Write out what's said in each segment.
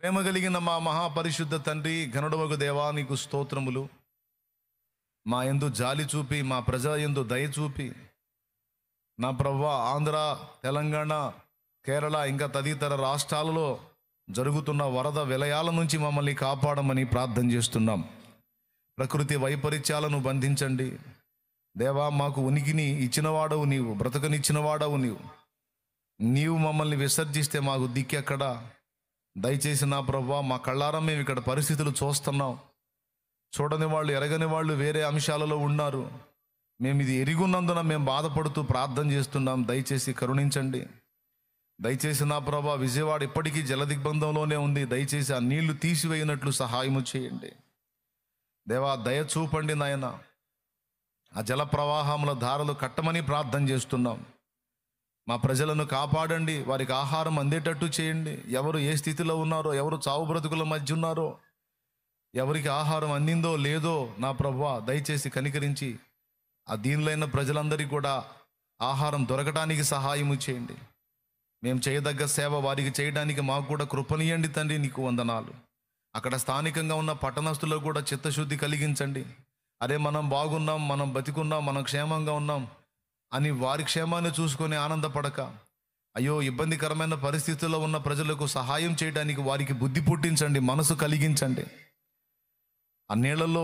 ప్రేమ కలిగిన మా మహాపరిశుద్ధ తండ్రి, ఘనుడవగు దేవా, నీకు స్తోత్రములు. మా యందు జాలి చూపి, మా ప్రజల యందు దయ చూపి, నా ప్రభువా, ఆంధ్ర, తెలంగాణ, కేరళ ఇంకా తదితర రాష్ట్రాలలో జరుగుతున్న వరద విలయాల నుంచి మమ్మల్ని కాపాడమని ప్రార్థన చేస్తున్నాం. ప్రకృతి వైపరీత్యాలను బంధించండి దేవా. మాకు ఉనికిని ఇచ్చినవాడవు నీవు, బ్రతకనిచ్చినవాడవు నీవు. నీవు మమ్మల్ని విసర్జిస్తే మాకు దిక్కెక్కడా? దయచేసి నా ప్రభువా, మా కళ్ళారా మేము ఇక్కడ పరిస్థితులు చూస్తున్నాం. చూడని వాళ్ళు, ఎరగని వాళ్ళు వేరే అంశాలలో ఉన్నారు. మేము ఇది ఎరుగున్నందున మేము బాధపడుతూ ప్రార్థన చేస్తున్నాం. దయచేసి కరుణించండి. దయచేసి నా ప్రభువా, విజయవాడ ఇప్పటికీ జలదిగ్బంధంలోనే ఉంది. దయచేసి ఆ నీళ్లు తీసివేయనట్లు సహాయము చేయండి దేవా. దయ చూపండి నాయన. ఆ జల ప్రవాహముల ధారలు కట్టమని ప్రార్థన చేస్తున్నాం. మా ప్రజలను కాపాడండి. వారికి ఆహారం అందేటట్టు చేయండి. ఎవరు ఏ స్థితిలో ఉన్నారో, ఎవరు చావు బ్రతుకుల మధ్య ఉన్నారో, ఎవరికి ఆహారం అందిందో లేదో నా ప్రభువా, దయచేసి కనికరించి ఆ దీనులైన ప్రజలందరికీ కూడా ఆహారం దొరకడానికి సహాయము చేయండి. మేము చేయదగ్గ సేవ వారికి చేయడానికి మాకు కూడా కృపనీయండి తండ్రి. నీకు వందనాలు. అక్కడ స్థానికంగా ఉన్న పట్టణస్తులకు కూడా చిత్తశుద్ధి కలిగించండి. అరే, మనం బాగున్నాం, మనం బతికున్నాం, మనం క్షేమంగా ఉన్నాం అని వారి క్షేమాన్ని చూసుకొని ఆనందపడక, అయ్యో ఇబ్బందికరమైన పరిస్థితుల్లో ఉన్న ప్రజలకు సహాయం చేయడానికి వారికి బుద్ధి పుట్టించండి, మనసు కలిగించండి. ఆ నీళ్లలో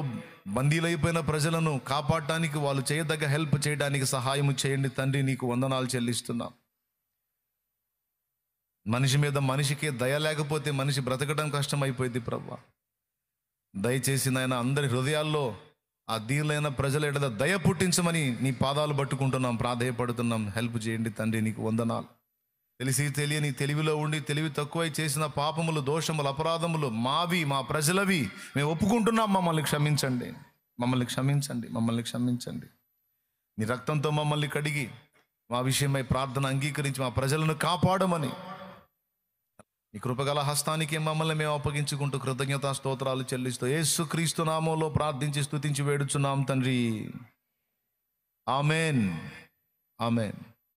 బందీలైపోయిన ప్రజలను కాపాడటానికి, వాళ్ళు చేయదగ్గ హెల్ప్ చేయడానికి సహాయం చేయండి తండ్రి. నీకు వందనాలు చెల్లిస్తున్నాం. మనిషి మీద మనిషికి దయ లేకపోతే మనిషి బ్రతకడం కష్టమైపోయింది ప్రభువా. దయచేసి నాయన అందరి హృదయాల్లో ఆ దీనులైన ప్రజల ఎడల దయ పుట్టించమని నీ పాదాలు పట్టుకుంటున్నాం, ప్రాధేయపడుతున్నాం. హెల్ప్ చేయండి తండ్రి. నీకు వందనాలు. తెలిసి తెలియని తెలివిలో ఉండి తెలివి తక్కువై చేసిన పాపములు, దోషములు, అపరాధములు మావి, మా ప్రజలవి మేము ఒప్పుకుంటున్నాం. మమ్మల్ని క్షమించండి, మమ్మల్ని క్షమించండి, మమ్మల్ని క్షమించండి. నీ రక్తంతో మమ్మల్ని కడిగి మా విషయమై ప్రార్థన అంగీకరించి మా ప్రజలను కాపాడమని నీ కృపగల హస్తానికి మమ్మల్ని మేము అప్పగించుకుంటూ కృతజ్ఞతా స్తోత్రాలు చెల్లిస్తూ యేసుక్రీస్తు నామములో ప్రార్థించి స్తుతించి వేడుచున్నాం తండ్రి. Amen, amen.